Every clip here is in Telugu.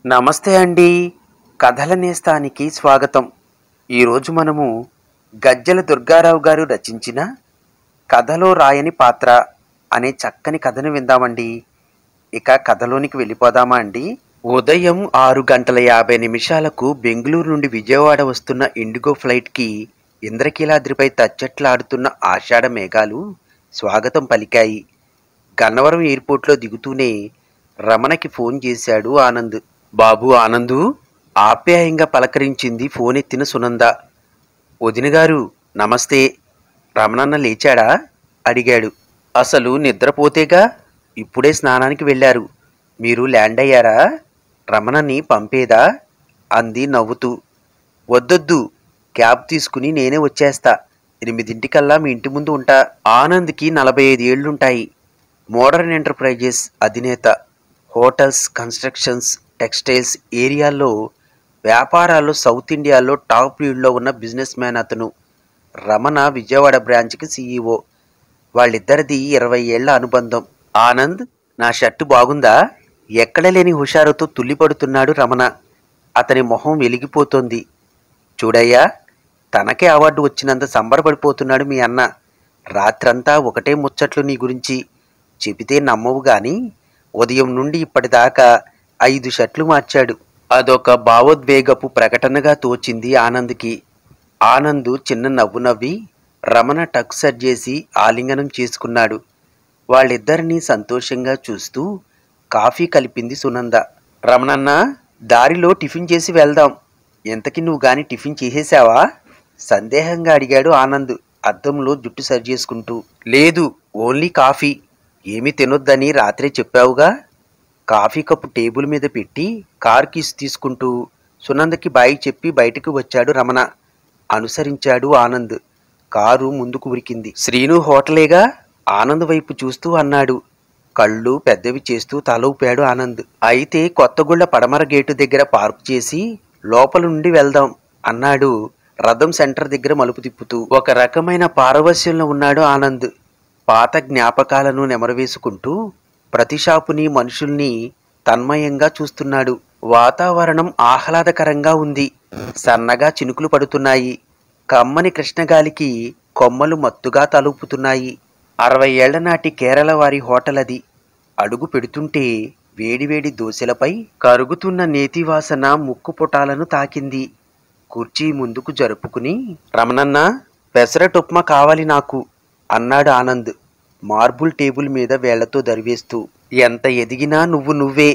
నమస్తే అండి. కథల నేస్తానికి స్వాగతం. ఈరోజు మనము గజ్జెల దుర్గారావు గారు రచించిన 'కథలో రాయని పాత్ర' అనే చక్కని కథను విందామండి. ఇక కథలోనికి వెళ్ళిపోదామా అండి? ఉదయం 6:50 బెంగుళూరు నుండి విజయవాడ వస్తున్న ఇండిగో ఫ్లైట్‌కి ఇంద్రకీలాద్రిపై తచ్చెట్లాడుతున్న ఆషాఢ మేఘాలు స్వాగతం పలికాయి. గన్నవరం ఎయిర్‌పోర్ట్‌లో దిగుతూనే రమణకి ఫోన్ చేశాడు ఆనంద్. బాబూ ఆనందూ, ఆప్యాయంగా పలకరించింది ఫోనెత్తిన సునంద. వదినగారు నమస్తే. రమణన్న లేచాడా? అడిగాడు. అసలు నిద్రపోతేగా, ఇప్పుడే స్నానానికి వెళ్ళారు. మీరు ల్యాండ్ అయ్యారా? రమణని పంపేదా? అంది నవ్వుతూ. వద్దొద్దు, క్యాబ్ తీసుకుని నేనే వచ్చేస్తా. 8 మీ ఇంటి ముందు ఉంటా. ఆనంద్కి 45 ఏళ్లుంటాయి. మోడర్న్ ఎంటర్ప్రైజెస్ అధినేత. హోటల్స్, కన్స్ట్రక్షన్స్, టెక్స్టైల్స్ ఏరియాల్లో వ్యాపారాల్లో సౌత్ ఇండియాలో టాప్ లీడ్లో ఉన్న బిజినెస్ మ్యాన్ అతను. రమణ విజయవాడ బ్రాంచ్కి సీఈఓ. వాళ్ళిద్దరిది 20 ఏళ్ల అనుబంధం. ఆనంద్, నా షర్టు బాగుందా? ఎక్కడ లేని హుషారుతో తుల్లిపడుతున్నాడు రమణ. అతని మొహం వెలిగిపోతోంది. చూడయ్యా, తనకే అవార్డు వచ్చినంత సంబరపడిపోతున్నాడు మీ అన్న. రాత్రంతా ఒకటే ముచ్చట్లు నీ గురించి. చెబితే నమ్మవు గాని ఉదయం నుండి ఇప్పటిదాకా 5 షర్ట్లు మార్చాడు. అదొక భావోద్వేగపు ప్రకటనగా తోచింది ఆనంద్కి. ఆనంద్ చిన్న నవ్వు నవ్వి రమణ టక్ సర్జేసి ఆలింగనం చేసుకున్నాడు. వాళ్ళిద్దరినీ సంతోషంగా చూస్తూ కాఫీ కలిపింది సునంద. రమణన్న, దారిలో టిఫిన్ చేసి వెళ్దాం. ఎంతకి నువ్వు గాని టిఫిన్ చేసేశావా? సందేహంగా అడిగాడు ఆనంద్ అద్దంలో జుట్టు సరిచేసుకుంటూ. లేదు, ఓన్లీ కాఫీ. ఏమీ తినొద్దని రాత్రే చెప్పావుగా. కాఫీ కప్పు టేబుల్ మీద పెట్టి కార్ కీస్ తీసుకుంటూ సునందకి బాయ్ చెప్పి బయటకు వచ్చాడు రమణ. అనుసరించాడు ఆనంద్. కారు ముందుకు ఉరికింది. శ్రీను హోటలేగా? ఆనంద్ వైపు చూస్తూ అన్నాడు. కళ్ళు పెద్దవి చేస్తూ తల ఊపాడు ఆనంద్. అయితే కొత్తగుళ్ళ పడమర గేటు దగ్గర పార్క్ చేసి లోపల నుండి వెళ్దాం అన్నాడు రథం సెంటర్ దగ్గర మలుపు తిప్పుతూ. ఒక రకమైన పారవస్యంలో ఉన్నాడు ఆనంద్. పాత జ్ఞాపకాలను నెమరవేసుకుంటూ ప్రతి షాపుని, మనుషుల్ని తన్మయంగా చూస్తున్నాడు. వాతావరణం ఆహ్లాదకరంగా ఉంది. సన్నగా చినుకులు పడుతున్నాయి. కమ్మని కృష్ణగాలికి కొమ్మలు మత్తుగా తలూపుతున్నాయి. 60 ఏళ్ల నాటి కేరళ వారి హోటల్ అది. అడుగు పెడుతుంటే వేడివేడి దోశలపై కరుగుతున్న నేతి వాసన ముక్కు పుటాలను తాకింది. కుర్చీ ముందుకు జరుపుకుని, రమణన్న, పెసరట్ ఉప్మా కావాలి నాకు అన్నాడు ఆనంద్ మార్బుల్ టేబుల్ మీద వేళ్లతో దరివేస్తూ. ఎంత ఎదిగినా నువ్వు నువ్వే.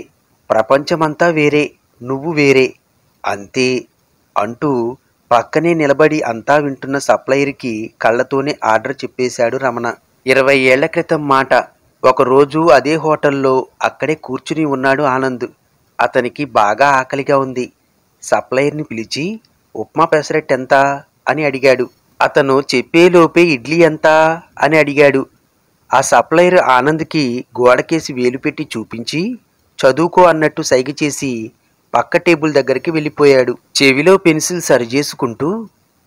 ప్రపంచమంతా వేరే, నువ్వు వేరే. అంతే అంటూ పక్కనే నిలబడి అంతా వింటున్న సప్లయర్కి కళ్ళతోనే ఆర్డర్ చెప్పేశాడు రమణ. 20 ఏళ్ల క్రితం మాట. ఒకరోజు అదే హోటల్లో అక్కడే కూర్చుని ఉన్నాడు ఆనంద్. అతనికి బాగా ఆకలిగా ఉంది. సప్లయర్ని పిలిచి ఉప్మా పెసరట్ ఎంత అని అడిగాడు. అతను చెప్పేలోపే ఇడ్లీ ఎంత అని అడిగాడు. ఆ సప్లయర్ ఆనంద్కి గోడకేసి వేలు పెట్టి చూపించి చదువుకో అన్నట్టు సైగ చేసి పక్క టేబుల్ దగ్గరికి వెళ్ళిపోయాడు. చెవిలో పెన్సిల్ సరిచేసుకుంటూ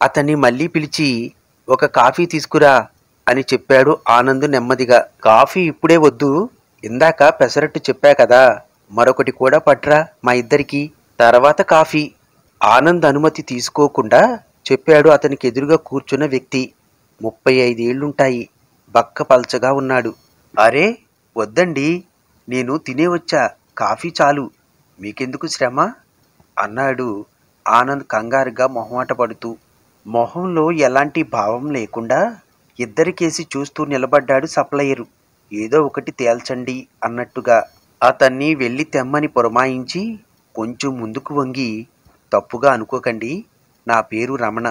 అతన్ని మళ్ళీ పిలిచి ఒక కాఫీ తీసుకురా అని చెప్పాడు ఆనంద్ నెమ్మదిగా. కాఫీ ఇప్పుడే వద్దు, ఇందాక పెసరట్టు చెప్పా కదా, మరొకటి కూడా పట్రా మా ఇద్దరికి, తర్వాత కాఫీ. ఆనంద్ అనుమతి తీసుకోకుండా చెప్పాడు అతనికి ఎదురుగా కూర్చున్న వ్యక్తి. 35 ఏళ్లుంటాయి. బక్క పల్చగా ఉన్నాడు. అరే వద్దండి, నేను తినే వచ్చా, కాఫీ చాలు, మీకెందుకు శ్రమ అన్నాడు ఆనంద్ కంగారుగా మొహమాట పడుతూ. మొహంలో ఎలాంటి భావం లేకుండా ఇద్దరికేసి చూస్తూ నిలబడ్డాడు సప్లయరు. ఏదో ఒకటి తేల్చండి అన్నట్టుగా. అతన్ని వెళ్ళి తెమ్మని పురమాయించి కొంచెం ముందుకు వంగి, తప్పుగా అనుకోకండి, నా పేరు రమణ.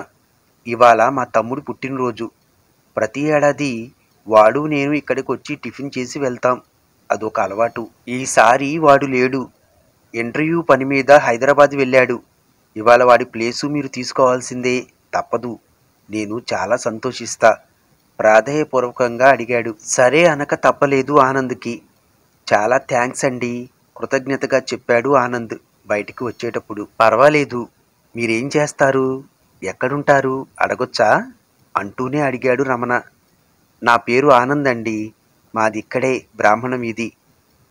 ఇవాళ మా తమ్ముడు పుట్టినరోజు. ప్రతి ఏడాది వాడు నేను ఇక్కడికి వచ్చి టిఫిన్ చేసి వెళ్తాం. అదొక అలవాటు. ఈసారి వాడు లేడు. ఇంటర్వ్యూ పని మీద హైదరాబాద్ వెళ్ళాడు. ఇవాళ వాడి ప్లేసు మీరు తీసుకోవాల్సిందే, తప్పదు. నేను చాలా సంతోషిస్తా ప్రాధేయపూర్వకంగా అడిగాడు. సరే అనక తప్పలేదు ఆనంద్కి. చాలా థ్యాంక్స్ అండి, కృతజ్ఞతగా చెప్పాడు ఆనంద్ బయటికి వచ్చేటప్పుడు. పర్వాలేదు, మీరేం చేస్తారు, ఎక్కడుంటారు అడగొచ్చా అంటూనే అడిగాడు రమణ. నా పేరు ఆనంద్ అండి, మాదిక్కడే బ్రాహ్మణ వీధి.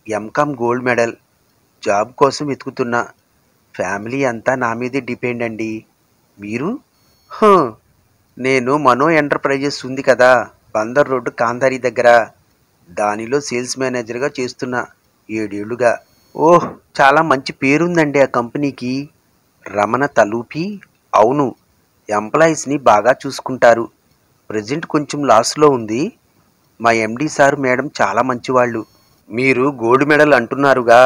MCom gold medal. జాబ్ కోసం వెతుకుతున్నా. ఫ్యామిలీ అంతా నా మీదే డిపెండ్ అండి. మీరు? హ, నేను మనో ఎంటర్ప్రైజెస్ ఉంది కదా, బందర్ రోడ్డు కాంధారి దగ్గర. దానిలో సేల్స్ మేనేజర్గా చేస్తున్నా 7 ఏళ్లుగా. ఓహ్, చాలా మంచి పేరుందండి ఆ కంపెనీకి. రమణ తలూపి, అవును, ఎంప్లాయీస్ని బాగా చూసుకుంటారు. ప్రజెంట్ కొంచెం లాస్లో ఉంది. మా ఎండి సార్ మేడం చాలా మంచివాళ్ళు. మీరు గోల్డ్ మెడల్ అంటున్నారుగా,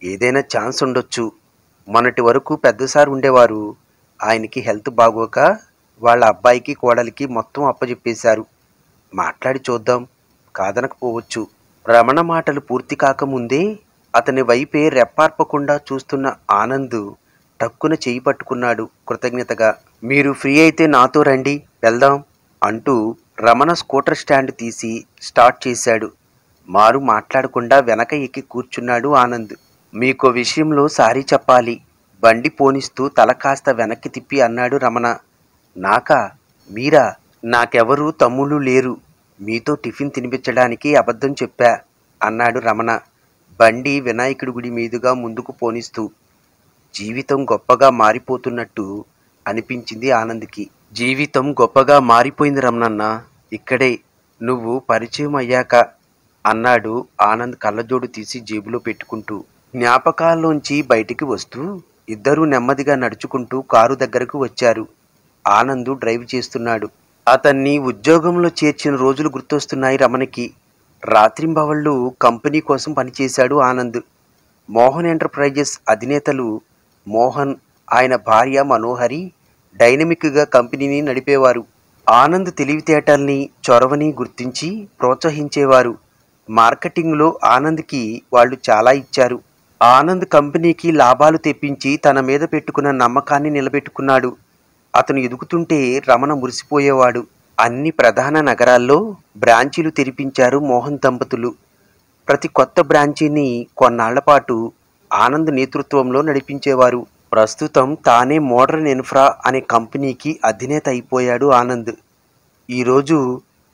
ఏదైనా ఛాన్స్ ఉండొచ్చు. మొన్నటి వరకు పెద్ద సార్ ఉండేవారు. ఆయనకి హెల్త్ బాగోక వాళ్ళ అబ్బాయికి కోడలికి మొత్తం అప్పజెప్పేశారు. మాట్లాడి చూద్దాం, కాదనకపోవచ్చు. రమణ మాటలు పూర్తి కాకముందే అతని వైపే రెప్పార్పకుండా చూస్తున్న ఆనంద్ టక్కున చేయి పట్టుకున్నాడు కృతజ్ఞతగా. మీరు ఫ్రీ అయితే నాతో రండి, వెళ్దాం అంటూ రమణ స్కూటర్ స్టాండ్ తీసి స్టార్ట్ చేశాడు. మారు మాట్లాడకుండా వెనక ఎక్కి కూర్చున్నాడు ఆనంద్. మీకో విషయంలో సారీ చెప్పాలి, బండి పోనిస్తూ తల కాస్త వెనక్కి తిప్పి అన్నాడు రమణ. నాకా? మీరా? నాకెవరూ తమ్ముళ్ళు లేరు. మీతో టిఫిన్ తినిపించడానికి అబద్ధం చెప్పా అన్నాడు రమణ బండి వినాయకుడి గుడి మీదుగా ముందుకు పోనిస్తూ. జీవితం గొప్పగా మారిపోతున్నట్టు అనిపించింది ఆనంద్కి. జీవితం గొప్పగా మారిపోయింది రమణన్న, ఇక్కడే, నువ్వు పరిచయం అయ్యాక అన్నాడు ఆనంద్ కళ్ళజోడు తీసి జేబులో పెట్టుకుంటూ. జ్ఞాపకాల్లోంచి బయటికి వస్తూ ఇద్దరూ నెమ్మదిగా నడుచుకుంటూ కారు దగ్గరకు వచ్చారు. ఆనంద్ డ్రైవ్ చేస్తున్నాడు. అతన్ని ఉద్యోగంలో చేర్చిన రోజులు గుర్తొస్తున్నాయి రమణకి. రాత్రింబవళ్ళు కంపెనీ కోసం పనిచేశాడు ఆనంద్. మోహన్ ఎంటర్ప్రైజెస్ అధినేతలు మోహన్, ఆయన భార్య మనోహరి డైనమిక్గా కంపెనీని నడిపేవారు. ఆనంద్ తెలివితేటల్ని, చొరవని గుర్తించి ప్రోత్సహించేవారు. మార్కెటింగ్లో ఆనంద్కి వాళ్ళు చాలా ఇచ్చారు. ఆనంద్ కంపెనీకి లాభాలు తెప్పించి తన మీద పెట్టుకున్న నమ్మకాన్ని నిలబెట్టుకున్నాడు. అతను ఎదుగుతుంటే రమణ మురిసిపోయేవాడు. అన్ని ప్రధాన నగరాల్లో బ్రాంచీలు తెరిపించారు మోహన్ దంపతులు. ప్రతి కొత్త బ్రాంచీని కొన్నాళ్లపాటు ఆనంద్ నేతృత్వంలో నడిపించేవారు. ప్రస్తుతం తానే మోడర్న్ ఇన్ఫ్రా అనే కంపెనీకి అధినేత అయిపోయాడు ఆనంద్. ఈరోజు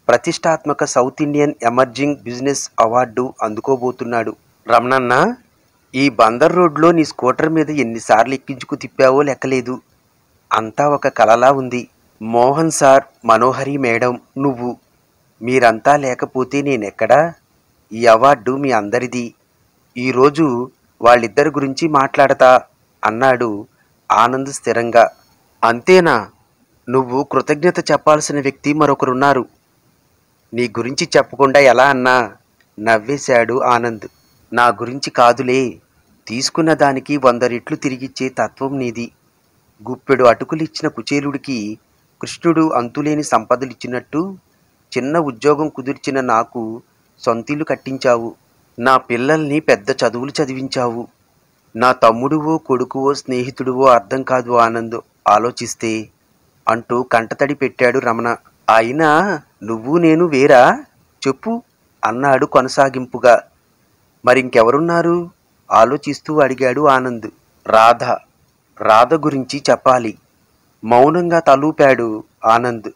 ప్రతిష్టాత్మక south Indian emerging business award అందుకోబోతున్నాడు. రమణన్న, ఈ బందర్ రోడ్లో నీ స్కూటర్ మీద ఎన్నిసార్లు ఎక్కించుకు తిప్పావో లెక్కలేదు. అంతా ఒక కలలా ఉంది. మోహన్ సార్, మనోహరి మేడం, నువ్వు, మీరంతా లేకపోతే నేనెక్కడా? ఈ అవార్డు మీ అందరిది. ఈరోజు వాళ్ళిద్దరి గురించి మాట్లాడతా అన్నాడు ఆనంద్ స్థిరంగా. అంతేనా? నువ్వు కృతజ్ఞత చెప్పాల్సిన వ్యక్తి మరొకరున్నారు. నీ గురించి చెప్పకుండా ఎలా అన్నా? నవ్వేశాడు ఆనంద్. నా గురించి కాదులే, తీసుకున్న దానికి 100 రెట్లు తిరిగిచ్చే తత్వం నీది. గుప్పెడు అటుకులిచ్చిన కుచేలుడికి కృష్ణుడు అంతులేని సంపదలిచ్చినట్టు చిన్న ఉద్యోగం కుదిర్చిన నాకు సొంతిల్లు కట్టించావు. నా పిల్లల్ని పెద్ద చదువులు చదివించావు. నా తమ్ముడువో కొడుకువో స్నేహితుడువో అర్థం కాదు ఆనంద్ ఆలోచిస్తే అంటూ కంటతడి పెట్టాడు రమణ. అయినా నువ్వు నేను వేరా? చెప్పు అన్నాడు కొనసాగింపుగా. మరింకెవరున్నారు ఆలోచిస్తూ అడిగాడు ఆనంద్. రాధ. రాధ గురించి చెప్పాలి. మౌనంగా తలూపాడు ఆనంద్.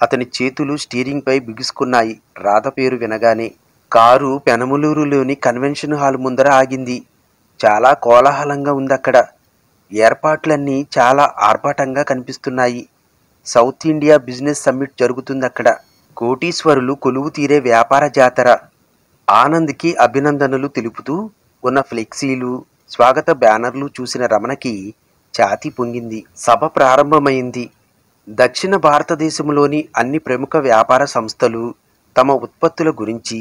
అతని చేతులు స్టీరింగ్పై బిగుసుకున్నాయి రాధ పేరు వినగానే. కారు పెనమలూరులోని కన్వెన్షన్ హాల్ ముందర ఆగింది. చాలా కోలాహలంగా ఉందక్కడ. ఏర్పాట్లన్నీ చాలా ఆర్భాటంగా కనిపిస్తున్నాయి. సౌత్ ఇండియా బిజినెస్ సమ్మిట్ జరుగుతుందక్కడ. కోటీశ్వరులు కొలువు తీరే వ్యాపార జాతర. ఆనంద్కి అభినందనలు తెలుపుతూ ఉన్న ఫ్లెక్సీలు, స్వాగత బ్యానర్లు చూసిన రమణకి ఛాతీ పొంగింది. సభ ప్రారంభమైంది. దక్షిణ భారతదేశంలోని అన్ని ప్రముఖ వ్యాపార సంస్థలు తమ ఉత్పత్తుల గురించి,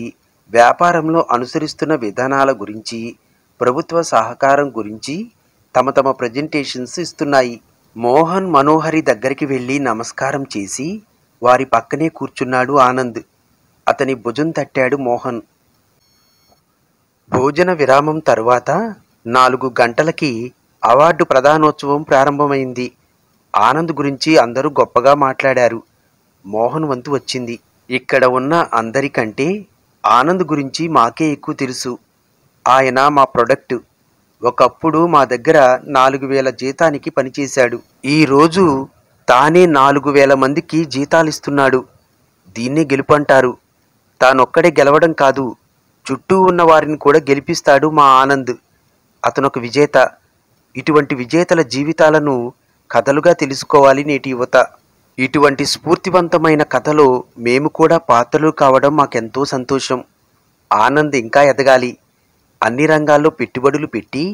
వ్యాపారంలో అనుసరిస్తున్న విధానాల గురించి, ప్రభుత్వ సహకారం గురించి తమ తమ ప్రజెంటేషన్స్ ఇస్తున్నాయి. మోహన్, మనోహరి దగ్గరికి వెళ్ళి నమస్కారం చేసి వారి పక్కనే కూర్చున్నాడు ఆనంద్. అతని భుజం తట్టాడు మోహన్. భోజన విరామం తరువాత 4 గంటలకి అవార్డు ప్రదానోత్సవం ప్రారంభమైంది. ఆనంద్ గురించి అందరూ గొప్పగా మాట్లాడారు. మోహన్ వంతు వచ్చింది. ఇక్కడ ఉన్న అందరికంటే ఆనంద్ గురించి మాకే ఎక్కువ తెలుసు. ఆయన మా ప్రొడక్ట్. ఒకప్పుడు మా దగ్గర 4000 జీతానికి పనిచేశాడు. ఈరోజు తానే 4000 మందికి జీతాలిస్తున్నాడు. దీన్నే గెలుపంటారు. తానొక్కడే గెలవడం కాదు, చుట్టూ ఉన్న వారిని కూడా గెలిపిస్తాడు మా ఆనంద్. అతనొక విజేత. ఇటువంటి విజేతల జీవితాలను కథలుగా తెలుసుకోవాలి నేటి యువత. ఇటువంటి స్ఫూర్తివంతమైన కథలో మేము కూడా పాత్రలు కావడం మాకెంతో సంతోషం. ఆనంద్ ఇంకా ఎదగాలి, అన్ని రంగాల్లో పెట్టుబడులు పెట్టి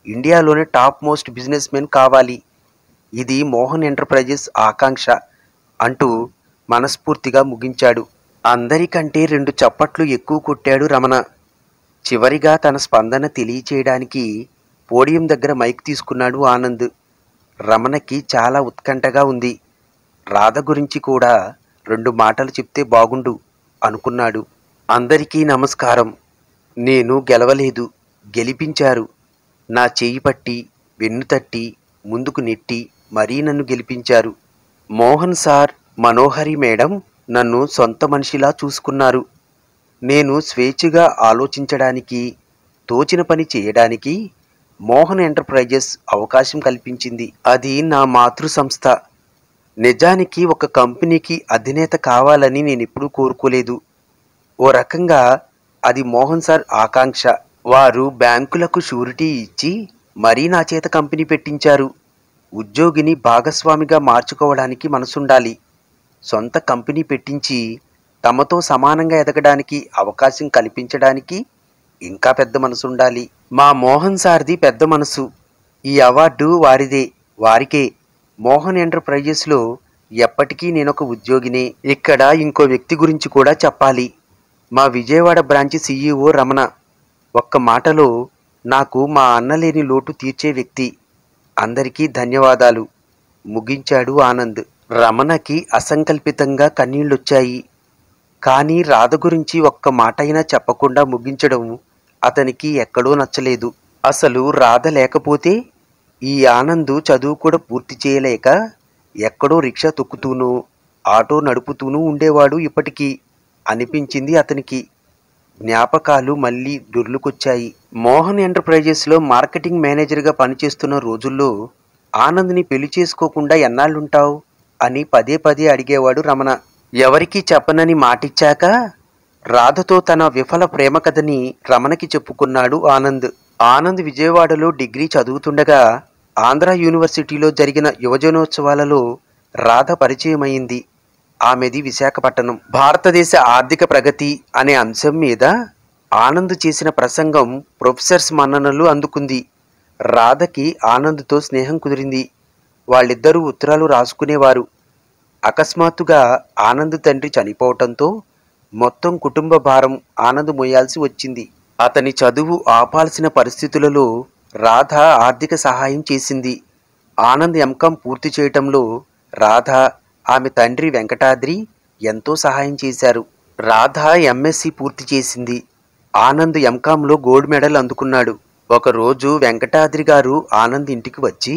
ఇండియాలోనే టాప్ మోస్ట్ బిజినెస్ మెన్ కావాలి. ఇది మోహన్ ఎంటర్ప్రైజెస్ ఆకాంక్ష అంటూ మనస్ఫూర్తిగా ముగించాడు. అందరికంటే 2 చప్పట్లు ఎక్కువ కొట్టాడు రమణ. చివరిగా తన స్పందన తెలియచేయడానికి పోడియం దగ్గర మైక్ తీసుకున్నాడు ఆనంద్. రమణకి చాలా ఉత్కంఠగా ఉంది. రాధ గురించి కూడా 2 మాటలు చెప్తే బాగుండు అనుకున్నాడు. అందరికీ నమస్కారం. నేను గెలవలేదు, గెలిపించారు. నా చేయి పట్టి వెన్ను తట్టి ముందుకు నెట్టి మరీ నన్ను గెలిపించారు. మోహన్ సార్, మనోహరి మేడం నన్ను సొంత మనిషిలా చూసుకున్నారు. నేను స్వేచ్ఛగా ఆలోచించడానికి, తోచిన పని చేయడానికి మోహన్ ఎంటర్ప్రైజెస్ అవకాశం కల్పించింది. అది నా మాతృ సంస్థ. నిజానికి ఒక కంపెనీకి అధినేత కావాలని నేనెప్పుడూ కోరుకోలేదు. ఓ రకంగా అది మోహన్ సార్ ఆకాంక్ష. వారు బ్యాంకులకు షూరిటీ ఇచ్చి మరీ నా చేత కంపెనీ పెట్టించారు. ఉద్యోగిని భాగస్వామిగా మార్చుకోవడానికి మనసుండాలి. సొంత కంపెనీ పెట్టించి తమతో సమానంగా ఎదగడానికి అవకాశం కల్పించడానికి ఇంకా పెద్ద మనసుండాలి. మా మోహన్ సార్ది పెద్ద మనసు. ఈ అవార్డు వారిదే, వారికే. మోహన్ ఎంటర్ప్రైజెస్లో ఎప్పటికీ నేనొక ఉద్యోగినే. ఇక్కడ ఇంకో వ్యక్తి గురించి కూడా చెప్పాలి. మా విజయవాడ బ్రాంచ్ CEO రమణ. ఒక్క మాటలో నాకు మా అన్నలేని లోటు తీర్చే వ్యక్తి. అందరికీ ధన్యవాదాలు ముగించాడు ఆనంద్. రమణకి అసంకల్పితంగా కన్నీళ్లొచ్చాయి. కానీ రాధ గురించి ఒక్క మాటైనా చెప్పకుండా ముగించడం అతనికి ఎక్కడో నచ్చలేదు. అసలు రాధ లేకపోతే ఈ ఆనంద్ చదువు కూడా పూర్తి చేయలేక ఎక్కడో రిక్షా తొక్కుతూనూ ఆటో నడుపుతూనూ ఉండేవాడు ఇప్పటికీ అనిపించింది అతనికి. జ్ఞాపకాలు మళ్ళీ దొర్లుకొచ్చాయి. మోహన్ ఎంటర్ప్రైజెస్లో మార్కెటింగ్ మేనేజర్గా పనిచేస్తున్న రోజుల్లో ఆనంద్ని పెళ్లి చేసుకోకుండా ఎన్నాళ్ళుంటావు అని పదే పదే అడిగేవాడు రమణ. ఎవరికీ చెప్పనని మాటిచ్చాక రాధతో తన విఫల ప్రేమ కథని రమణకి చెప్పుకున్నాడు ఆనంద్. ఆనంద్ విజయవాడలో డిగ్రీ చదువుతుండగా ఆంధ్ర యూనివర్సిటీలో జరిగిన యువజనోత్సవాలలో రాధ పరిచయమైంది. ఆమెది విశాఖపట్నం. భారతదేశ ఆర్థిక ప్రగతి అనే అంశం మీద ఆనంద్ చేసిన ప్రసంగం ప్రొఫెసర్స్ మన్ననలు అందుకుంది. రాధకి ఆనంద్తో స్నేహం కుదిరింది. వాళ్ళిద్దరూ ఉత్తరాలు రాసుకునేవారు. అకస్మాత్తుగా ఆనంద్ తండ్రి చనిపోవటంతో మొత్తం కుటుంబ భారం ఆనంద్ మోయాల్సి వచ్చింది. అతని చదువు ఆపాల్సిన పరిస్థితులలో రాధ ఆర్థిక సహాయం చేసింది. ఆనంద్ ఎంకాం పూర్తి చేయటంలో రాధ, ఆమె తండ్రి వెంకటాద్రి ఎంతో సహాయం చేశారు. రాధ MSc పూర్తి చేసింది. ఆనంద్ ఎంకాంలో గోల్డ్ మెడల్ అందుకున్నాడు. ఒకరోజు వెంకటాద్రి గారు ఆనంద్ ఇంటికి వచ్చి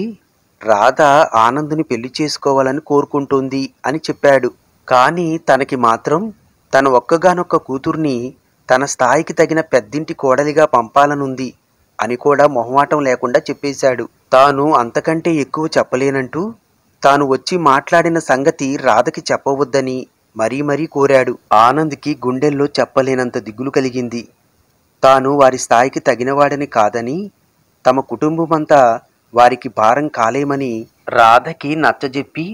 రాధ ఆనంద్ని పెళ్లి చేసుకోవాలని కోరుకుంటోంది అని చెప్పాడు. కానీ తనకి మాత్రం తన ఒక్కగానొక్క కూతుర్ని తన స్థాయికి తగిన పెద్దింటి కోడలిగా పంపాలనుంది అని కూడా మొహమాటం లేకుండా చెప్పేశాడు. తాను అంతకంటే ఎక్కువ చెప్పలేనంటూ తాను వచ్చి మాట్లాడిన సంగతి రాధకి చెప్పవద్దని మరీ మరీ కోరాడు. ఆనంద్కి గుండెల్లో చెప్పలేనంత దిగులు కలిగింది. తాను వారి స్థాయికి తగినవాడని కాదని, తమ కుటుంబమంతా వారికి భారం కాలేమని రాధకి నచ్చజెప్పి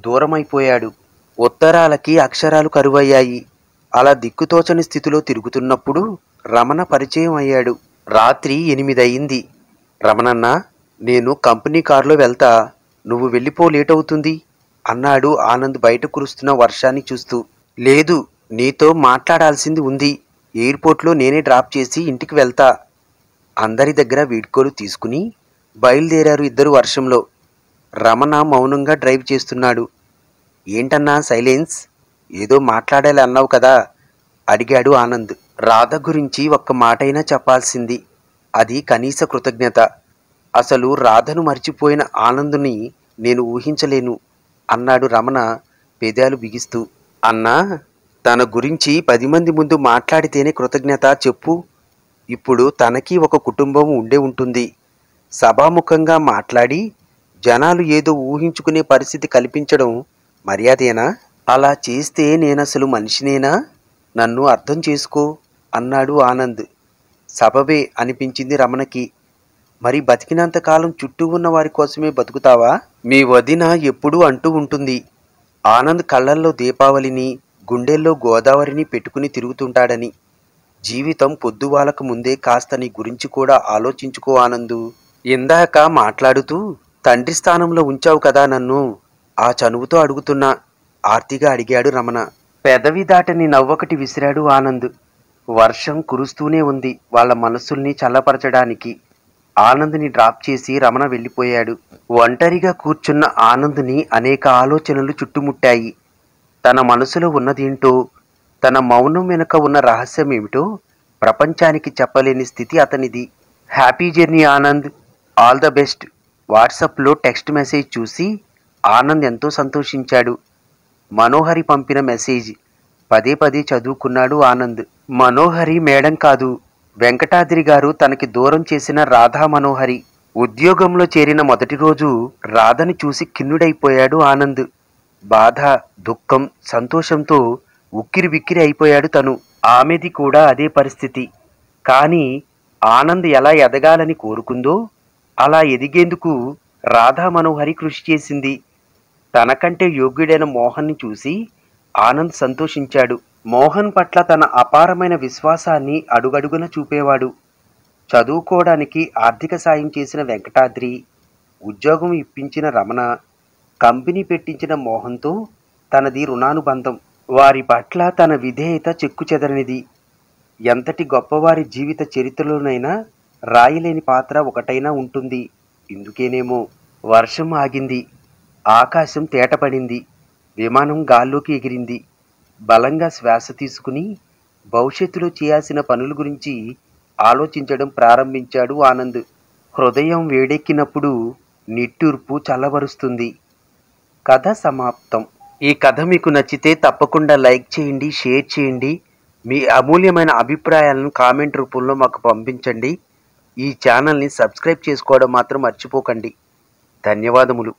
దూరమైపోయాడు. ఉత్తరాలకి అక్షరాలు కరువయ్యాయి. అలా దిక్కుతోచని స్థితిలో తిరుగుతున్నప్పుడు రమణ పరిచయం అయ్యాడు. రాత్రి 8 అయింది. రమణన్నా, నేను కంపెనీ కారులో వెళ్తా, నువ్వు వెళ్ళిపో, లేటవుతుంది అన్నాడు ఆనంద్ బయట కురుస్తున్న వర్షాన్ని చూస్తూ. లేదు, నీతో మాట్లాడాల్సింది ఉంది. ఎయిర్పోర్ట్లో నేనే డ్రాప్ చేసి ఇంటికి వెళ్తా. అందరి దగ్గర వీడ్కోలు తీసుకుని బయలుదేరారు ఇద్దరు వర్షంలో. రమణ మౌనంగా డ్రైవ్ చేస్తున్నాడు. ఏంటన్నా సైలెన్స్? ఏదో మాట్లాడాలి అన్నావు కదా అడిగాడు ఆనంద్. రాధ గురించి ఒక్క మాటైనా చెప్పాల్సింది. అది కనీస కృతజ్ఞత. అసలు రాధను మర్చిపోయిన ఆనందుని నేను ఊహించలేను అన్నాడు రమణ పెదాలు బిగిస్తూ. అన్నా, తన గురించి 10 మంది ముందు మాట్లాడితేనే కృతజ్ఞత చెప్పు. ఇప్పుడు తనకి ఒక కుటుంబం ఉండే ఉంటుంది. సభాముఖంగా మాట్లాడి జనాలు ఏదో ఊహించుకునే పరిస్థితి కల్పించడం మర్యాదేనా? అలా చేస్తే నేనసలు మనిషినేనా? నన్ను అర్థం చేసుకో అన్నాడు ఆనంద్. సబబే అనిపించింది రమణకి. మరి బతికినంత కాలం చుట్టూ ఉన్న వారి కోసమే బతుకుతావా? మీ వదిన ఎప్పుడూ అంటూ ఉంటుంది, ఆనంద్ కళ్ళల్లో దీపావళిని, గుండెల్లో గోదావరిని పెట్టుకుని తిరుగుతుంటాడని. జీవితం పొద్దువాలక ముందే కాస్త నీ గురించి కూడా ఆలోచించుకో ఆనందు. ఇందాక మాట్లాడుతూ తండ్రి స్థానంలో ఉంచావు కదా నన్ను, ఆ చనువుతో అడుగుతున్నా ఆర్తిగా అడిగాడు రమణ. పెదవి దాటని నవ్వొకటి విసిరాడు ఆనంద్. వర్షం కురుస్తూనే ఉంది. వాళ్ళ మనస్సుల్ని చల్లపరచడానికి ఆనంద్ని డ్రాప్ చేసి రమణ వెళ్ళిపోయాడు. ఒంటరిగా కూర్చున్న ఆనంద్ని అనేక ఆలోచనలు చుట్టుముట్టాయి. తన మనసులో ఉన్నదేంటో, తన మౌనం వెనుక ఉన్న రహస్యమేమిటో ప్రపంచానికి చెప్పలేని స్థితి అతనిది. Happy journey Anand, all the best. వాట్సాప్లో టెక్స్ట్ మెసేజ్ చూసి ఆనంద్ ఎంతో సంతోషించాడు. మనోహరి పంపిన మెసేజ్ పదే పదే చదువుకున్నాడు ఆనంద్. మనోహరి మేడం కాదు, వెంకటాద్రి గారు తనకి దూరం చేసిన రాధా మనోహరి. ఉద్యోగంలో చేరిన మొదటి రోజు రాధని చూసి ఖిన్నుడైపోయాడు ఆనంద్. బాధ, దుఃఖం, సంతోషంతో ఉక్కిరి బిక్కిరి అయిపోయాడు తను. ఆమెది కూడా అదే పరిస్థితి. కానీ ఆనంద్ ఎలా ఎదగాలని కోరుకుందో అలా ఎదిగేందుకు రాధా మనోహరి కృషి చేసింది. తనకంటే యోగ్యుడైన మోహన్ని చూసి ఆనంద్ సంతోషించాడు. మోహన్ పట్ల తన అపారమైన విశ్వాసాన్ని అడుగడుగున చూపేవాడు. చదువుకోవడానికి ఆర్థిక సాయం చేసిన వెంకటాద్రి, ఉద్యోగం ఇప్పించిన రమణ, కంపెనీ పెట్టించిన మోహన్తో తనది రుణానుబంధం. వారి పట్ల తన విధేయత చెక్కుచెదరనిది. ఎంతటి గొప్పవారి జీవిత చరిత్రలోనైనా రాయలేని పాత్ర ఒకటైనా ఉంటుంది. ఇందుకేనేమో. వర్షం ఆగింది. ఆకాశం తేటపడింది. విమానం గాల్లోకి ఎగిరింది. బలంగా శ్వాస తీసుకుని భవిష్యత్తులో చేయాల్సిన పనుల గురించి ఆలోచించడం ప్రారంభించాడు ఆనంద్. హృదయం వేడెక్కినప్పుడు నిట్టూర్పు చల్లబరుస్తుంది. కథ సమాప్తం. ఈ కథ మీకు నచ్చితే తప్పకుండా లైక్ చేయండి, షేర్ చేయండి. మీ అమూల్యమైన అభిప్రాయాలను కామెంట్ రూపంలో మాకు పంపించండి. ఈ ఛానల్ని సబ్స్క్రైబ్ చేసుకోవడం మాత్రం మర్చిపోకండి. ధన్యవాదములు.